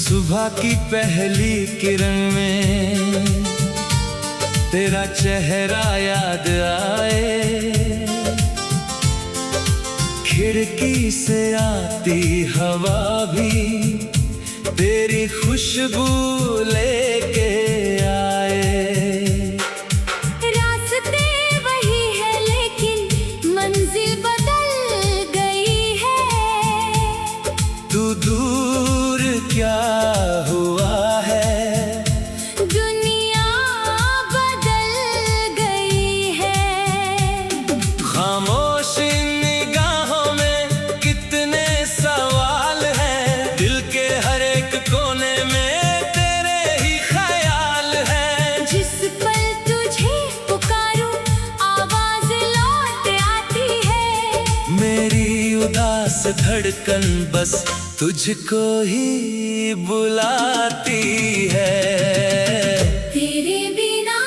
सुबह की पहली किरण में तेरा चेहरा याद आए, खिड़की से आती हवा भी तेरी खुशबू लेके आए। रास्ते वही है लेकिन मंजिल बदल गई है। तू दूर क्या हुआ है, दुनिया बदल गई है। खामोश इन निगाहों में कितने सवाल हैं, दिल के हर एक कोने में तेरे ही ख्याल हैं। जिस पल तुझे पुकारूं आवाज लौट आती है। मेरी उदास धड़कन बस तुझको ही बुलाती है। तेरे बिना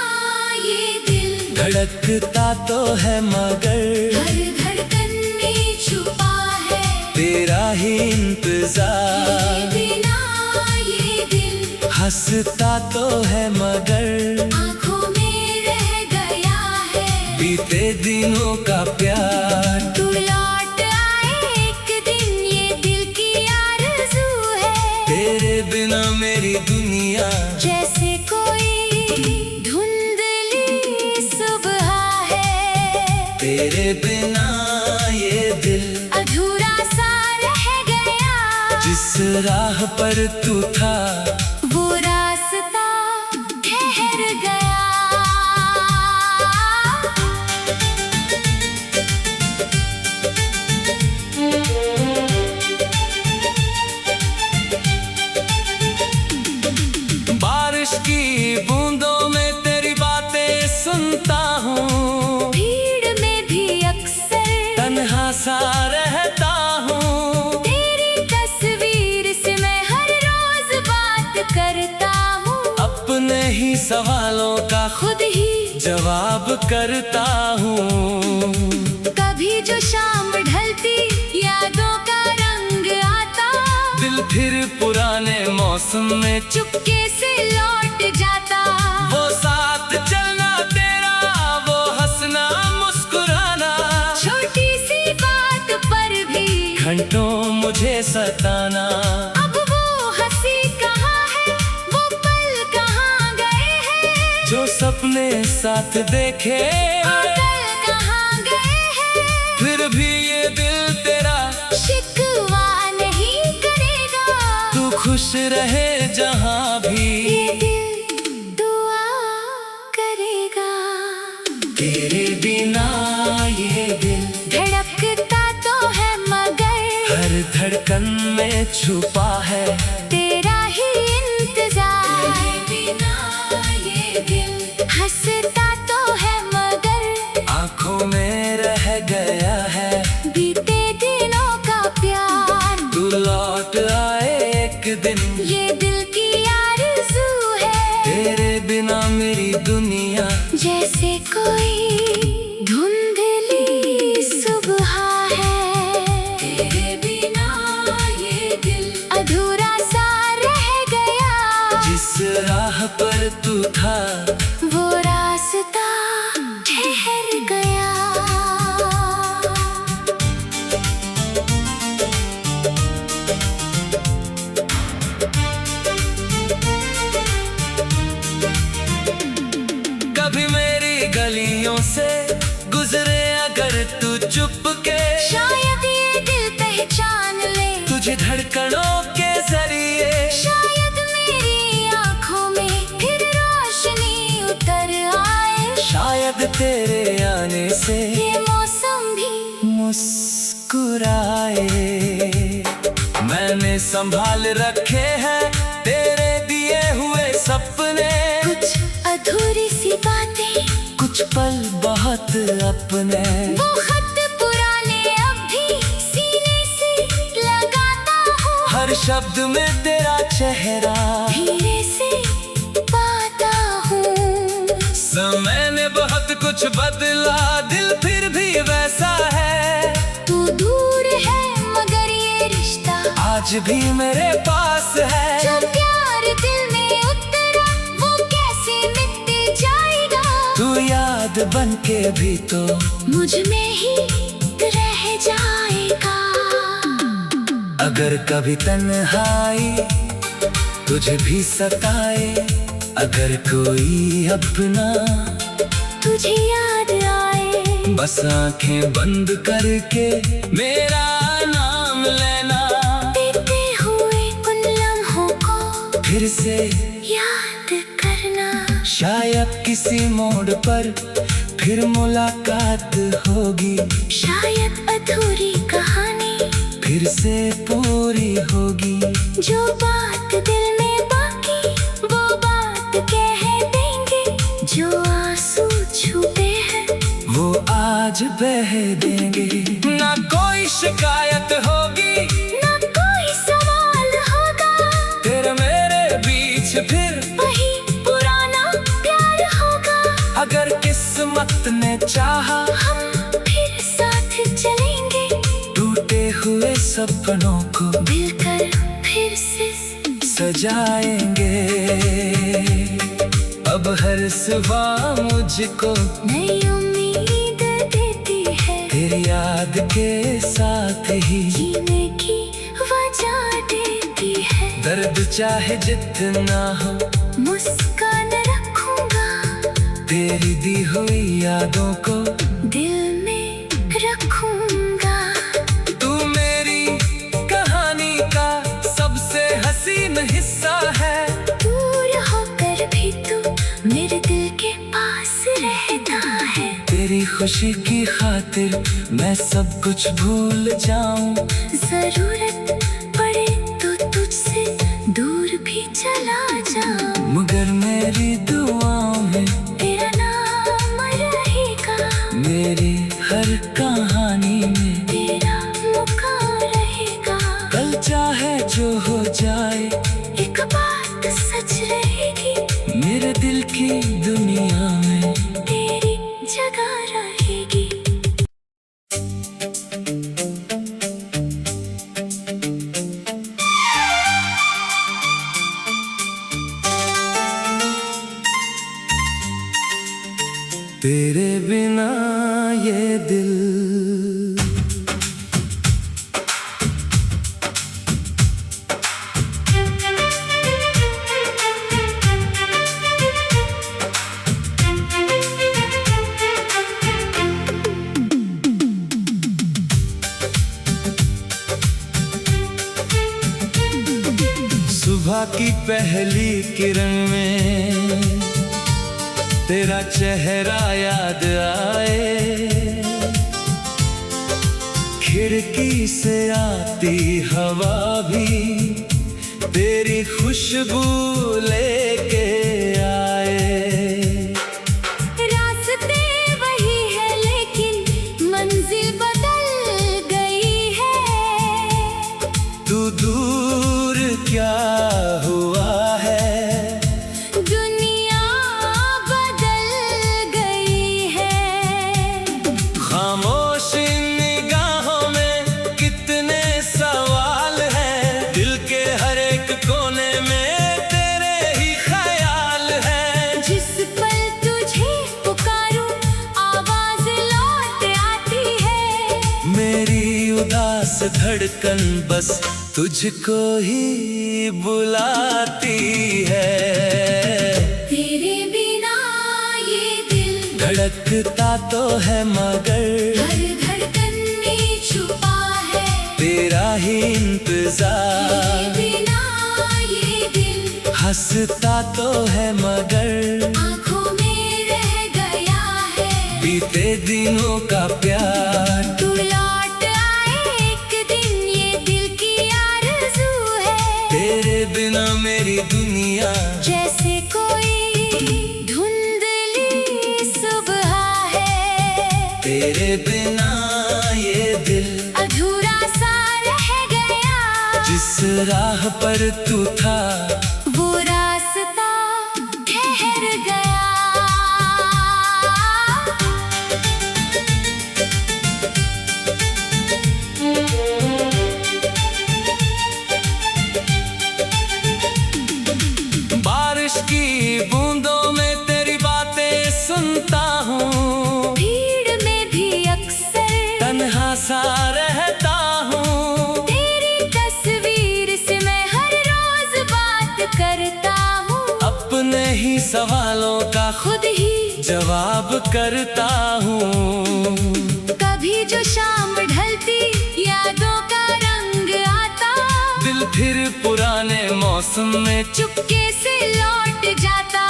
ये दिल धड़कता तो है मगर हर धड़कन में छुपा है तेरा ही इंतजार। तेरे बिना ये दिल हंसता तो है मगर आँखों में रह गया है। बीते दिनों का प्यार तू लौट आए एक दिन ये दिल की आरज़ू है। तेरे बिना मेरी दुनिया जैसे कोई धुंधली सुबह है। तेरे बिना ये दिल अधूरा सा रह गया। जिस राह पर तू था वो रास्ता ठहर गया। बारिश की बूंदों में तेरी बातें सुनता हूँ, भीड़ में भी अक्सर तन्हा सा रहता हूँ। तेरी तस्वीर से मैं हर रोज बात करता हूँ। अपने ही सवालों का खुद ही जवाब करता हूँ। कभी जो शाम ढलती यादों का रंग आता। दिल फिर पुराने मौसम में चुपके से लौट जाता। वो साथ चलना तेरा, वो हंसना मुस्कुराना, छोटी सी बात पर भी घंटों मुझे सताना। अब वो हंसी कहाँ है, वो पल कहाँ गए हैं। जो सपने साथ देखे वो कल कहाँ गए हैं। फिर भी ये दिल तेरा शिकवा नहीं करेगा। तू खुश रहे जहाँ भी ये दिल दुआ करेगा। तेरे बिना ये दिल धड़कता तो है मगर हर धड़कन में छुपा है तेरा ही इंतजार। तेरे बिना ये दिल हंसता तो है मगर आंखों में रह गया है बीते दिनों का प्यार। तू लौट आए एक दिन ये दिल की आरज़ू है। तेरे बिना मेरी दुनिया जैसे कोई धुंधली सुबह है। तेरे बिना ये दिल अधूरा सा रह गया। जिस राह पर तू था वो रास्ता ठहर गया। कभी मेरी गलियों से गुजरे अगर तू चुप के, शायद ये दिल पहचान ले तुझे धड़कनों के जरिए। शायद मेरी आँखों में फिर रोशनी उतर आए। शायद तेरे आने से ये मौसम भी मुस्कुराए। मैंने संभाल रखे हैं तेरे दिए हुए सपने, कुछ अधूरी सी बातें कुछ पल बहुत अपने। वो खत हर शब्द में तेरा चेहरा धीरे से पाता हूँ। समय ने बहुत कुछ बदला, दिल फिर भी वैसा है। तू दूर है मगर ये रिश्ता आज भी मेरे पास है। जो प्यार दिल में उतरा वो कैसे मिट जाएगा। तू याद बन के भी तो मुझ में ही रह जाएगा। अगर कभी तन्हाई तुझे भी सताए, अगर कोई अपना तुझे याद आए, बस आंखें बंद करके मेरा नाम लेना। बीते हुए उन लम्हों को फिर से याद करना। शायद किसी मोड़ पर फिर मुलाकात होगी। शायद अधूरी कहानी फिर से पूरी होगी। जो बात दिल में बाकी वो बात कह देंगे। जो आंसू छुपे हैं वो आज बह देंगे। ना कोई शिकायत होगी, ना कोई सवाल होगा। तेरे मेरे बीच फिर वही पुराना प्यार होगा। अगर किस्मत ने चाहा हम फिर साथ चलेंगे। टूटे हुए सपनों को मिलकर फिर से सजाएंगे। अब हर सुबह मुझको नई उम्मीद देती है। तेरी याद के साथ ही जीने की वजह देती है। दर्द चाहे जितना हो मुस्कान रखूंगा। तेरी दी हुई यादों को दिल में रखूंगा। तू मेरी कहानी का सबसे हसीन हिस्सा है। दूर होकर भी तू मेरे दिल के पास रहता है। तेरी खुशी की खातिर मैं सब कुछ भूल जाऊं। जरूरत पड़े तो तुझसे दूर भी चला जाऊं। मगर मेरी दुआओं में तेरा नाम रहेगा। मेरी हर कहानी में तेरा मुकाम रहेगा। कल चाहे जो हो जाए एक बात सच रहेगी। मेरे दिल की दुनिया में तेरी जगह रहेगी। तेरे बिना ये दिल सुबह की पहली किरण में तेरा चेहरा याद आए। खिड़की से आती हवा भी तेरी खुशबू लेके आए। रास्ते वही है लेकिन मंजिल बदल गई है। तू दूर क्या हुआ है, दुनिया बदल गई है। खामोश इन निगाहों में कितने सवाल हैं। दिल के हर एक कोने में तेरे ही ख्याल हैं। जिस पल तुझे पुकारूं आवाज लौट आती है। मेरी उदास धड़कन बस तुझको ही बुलाती है। तेरे बिना ये दिल धड़कता तो है मगर हर धड़कन में छुपा है। तेरा ही तेरे इंतजार। बिना ये दिल हंसता तो है मगर आँखों में रह गया है। बीते दिनों का प्यार। तू लौट आए एक दिन ये दिल की आरज़ू है। तेरे बिना मेरी दुनिया जैसे कोई धुंधली सुबह है। तेरे बिना ये दिल अधूरा सा रह गया। जिस राह पर तू था वो रास्ता ठहर गया। बारिश की बूंदों में तेरी बातें सुनता हूँ, भीड़ में भी अक्सर तन्हा सा रहता हूँ। तेरी तस्वीर से मैं हर रोज बात करता हूँ, अपने ही सवालों का खुद ही जवाब करता हूँ। कभी जो शाम ढलती यादों का रंग आता, दिल फिर पुराने मौसम में चुपके से लौट जाता।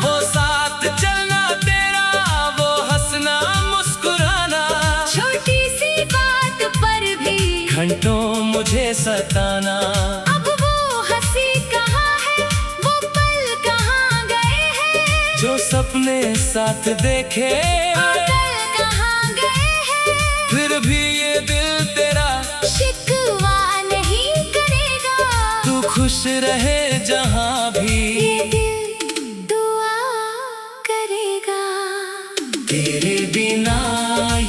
वो साथ चलना तेरा, वो हंसना मुस्कुराना, छोटी सी बात पर भी घंटों मुझे सताना। अब वो हंसी कहाँ है, वो पल कहाँ गए हैं, जो सपने साथ देखे वो कल कहाँ गए हैं। फिर भी ये दिल तेरा शिकवा नहीं करेगा, तू खुश रहे जहाँ भी। ये दिल दुआ करेगा। तेरे बिना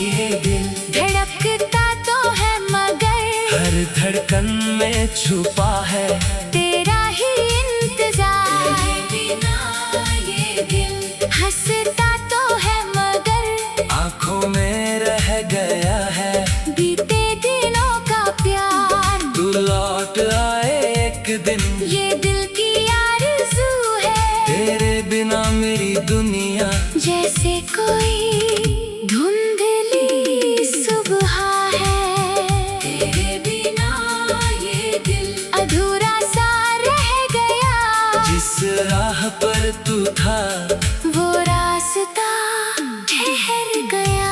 ये दिल धड़कता तो है मगर हर धड़कन में छुपा है तेरा ही इंतजार। तेरे बिना ये दिल हंसता तो है मगर आंखों में रह गया है बीते दिनों का प्यार। तू लौट आए एक दिन, ये दिल की आरज़ू है, तेरे बिना मेरी दुनिया जैसे कोई धुंधली सुबह है। तेरे बिना ये दिल अधूरा सा रह गया। जिस राह पर तू था वो रास्ता ठहर गया।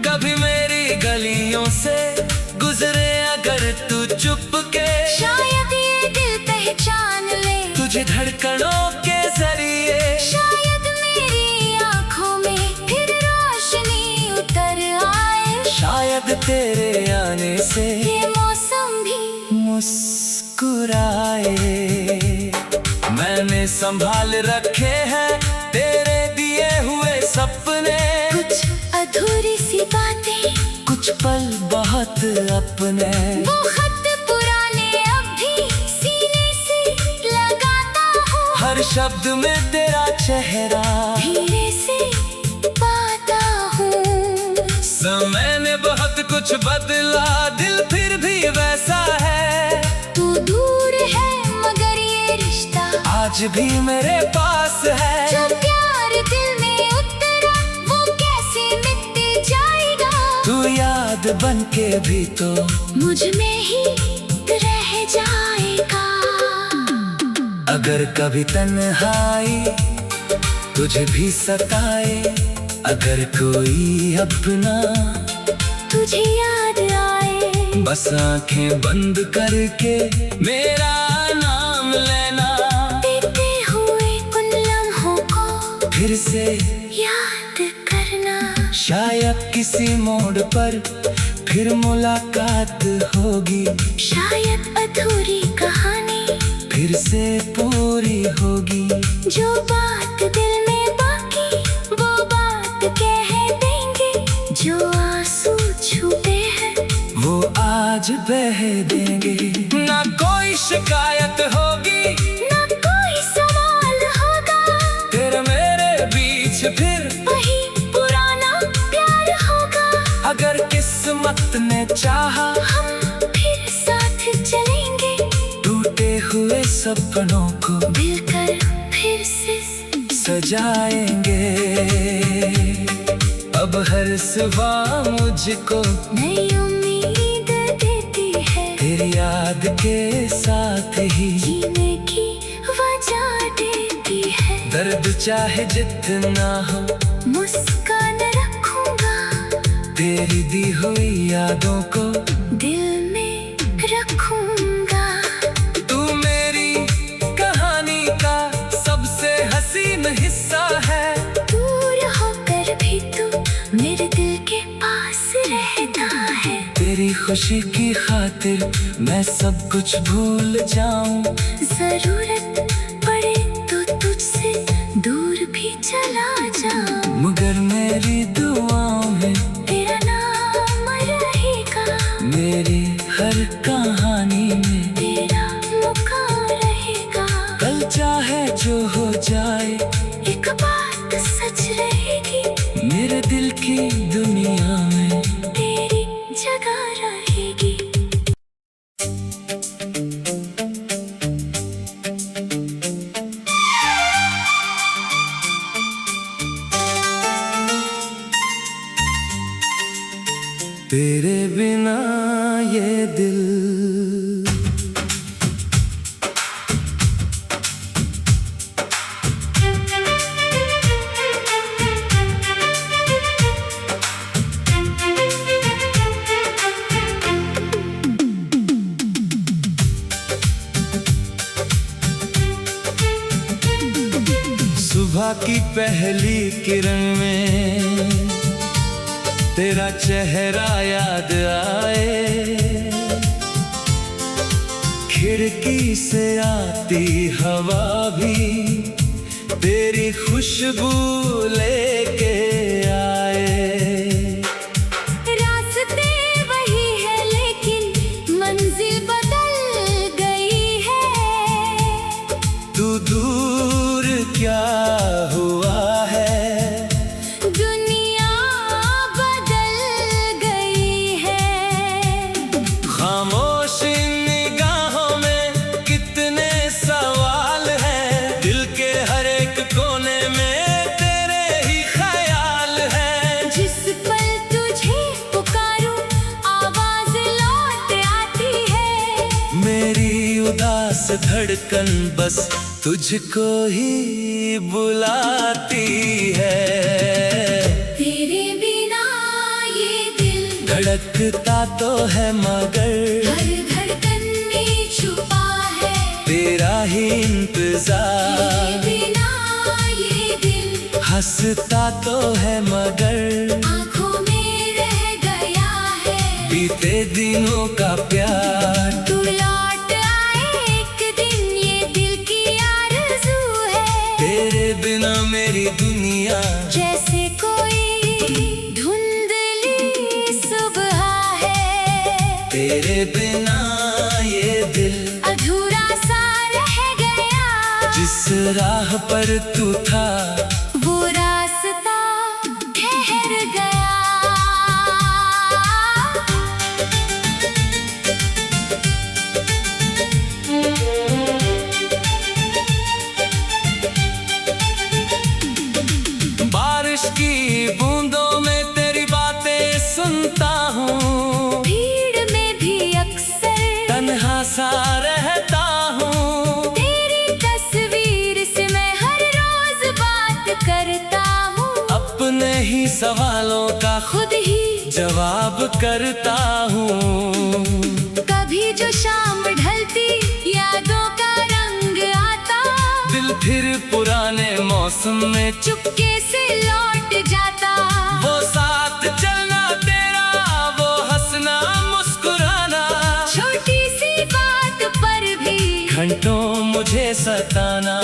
कभी मेरी गलियों से गुजरे अगर तू चुप के, शायद ये दिल पहचान ले तुझे धड़कनों के जरिए। शायद मेरी आंखों में फिर रोशनी उतर आए। शायद तेरे आने से ये मौसम भी मुस्कुराए। मैंने संभाल रखे हैं तेरे दिए हुए सपने, कुछ अधूरी सी बातें, कुछ पल बहुत अपने। वो खत पुराने अब भी सीने से लगाता हूँ, हर शब्द में तेरा चेहरा धीरे से पाता हूँ। समय ने बहुत कुछ बदला, दिल फिर भी वैसा है। तू दूर है मगर ये रिश्ता आज भी मेरे पास है। जो प्यार दिल में उतरा वो कैसे मिट जाएगा। तू याद बन के भी तो मुझ में ही रह जाएगा। अगर कभी तन्हाई तुझे भी सताए, अगर कोई अपना तुझे याद आए, बस आंखें बंद करके मेरा नाम लेना। बीते हुए उन लम्हों को फिर से याद करना। शायद किसी मोड़ पर फिर मुलाकात होगी, शायद अधूरी कहानी फिर से पूरी होगी। जो बात दिल में बाकी वो बात कह देंगे। जो आंसू छूटे हैं वो आज बह देंगे। ना कोई शिकायत होगी, ना कोई सवाल होगा। तेरे मेरे बीच फिर वही पुराना प्यार होगा। अगर किस्मत ने चाहा हम फिर साथ चलेंगे। टूटे हुए सपनों को मिलकर फिर से सजाएंगे। अब हर सुबह मुझको नई उम्मीद देती है। तेरी याद के साथ ही जीने की वजह देती है। दर्द चाहे जितना हो मुस्कान रखूंगा। तेरी दी हुई यादों को दिल में रखूंगा। तू मेरी कहानी का सबसे खुशी की खातिर मैं सब कुछ भूल जाऊं। जरूरत पड़े तो तुझसे दूर भी चला जाऊं। मगर मेरी दुआओं में तेरा नाम रहेगा, मेरी हर कहानी में तेरा मुकाम रहेगा। कल चाहे जो हो जाए एक बात सच रहेगी, मेरे दिल की दुनिया में तेरी जगह रहेगी। तेरे बिना ये दिल सुबह की पहली किरण में तेरा चेहरा याद आए। खिड़की से आती हवा भी तेरी खुशबू लेके आए। रास्ते वही है लेकिन मंजिल बदल गई है। तू दूर क्या हुआ है, दुनिया बदल गई है। खामोश इन निगाहों में कितने सवाल हैं। दिल के हर एक कोने में तेरे ही ख्याल हैं। जिस पल तुझे पुकारूं आवाज लौट आती है। मेरी उदास धड़कन बस तुझको ही बुलाती है। तेरे बिना ये दिल धड़कता तो है मगर हर धड़कन में छुपा है तेरा ही इंतजार। तेरे बिना ये दिल हंसता तो है मगर आंखों में रह गया है। बीते दिनों का प्यार तू लौट आए एक दिन, ये दिल की आरज़ू है। तेरे बिना मेरी दुनिया जैसे कोई धुंधली सुबह है। तेरे बिना ये दिल अधूरा सा रह गया। जिस राह पर तू था वो रास्ता ठहर गया। बारिश की बूंदों में तेरी बातें सुनता हूँ। भीड़ में भी अक्सर तन्हा सा रहता हूँ। तेरी तस्वीर से मैं हर रोज बात करता हूँ। अपने ही सवालों का खुद ही जवाब करता हूँ। कभी जो शाम ढलती यादों का रंग आता। दिल फिर पुराने मौसम में चुपके से लौट जाता। वो साथ चलना तेरा, वो हंसना मुस्कुराना, छोटी सी बात पर भी घंटों मुझे सताना।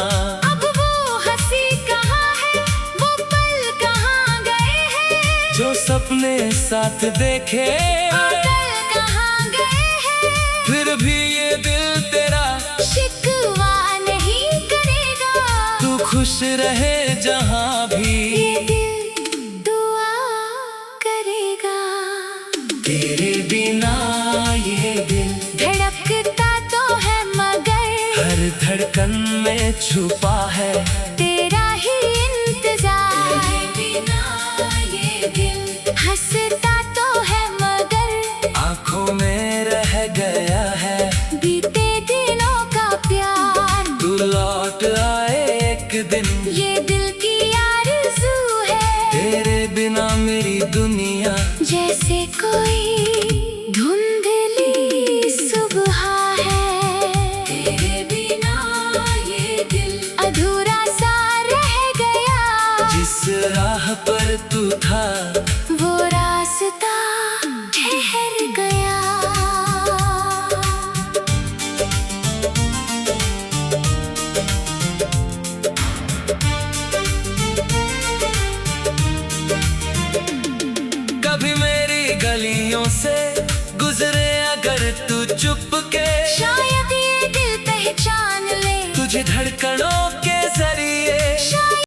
अब वो हंसी कहाँ है, वो पल कहाँ गए हैं। जो सपने साथ देखे वो कल कहाँ गए हैं। फिर भी ये दिल तेरा शिकवा नहीं करेगा। तू खुश रहे जहाँ भी ये दिल दुआ करेगा। तेरे बिना ये दिल धड़कता तो है मगर हर धड़कन में छुपा है तेरा ही इंतजार। तेरे बिना ये दिल हंसता तो है मगर आंखों में रह गया है। बीते दिनों का प्यार तू लौट आए एक दिन, ये दिल की आरज़ू है। तेरे बिना मेरी दुनिया जैसे कोई धुंधली सुबह है। तेरे बिना ये दिल अधूरा सा रह गया। जिस राह पर तू था वो रास्ता मुझे धड़कनों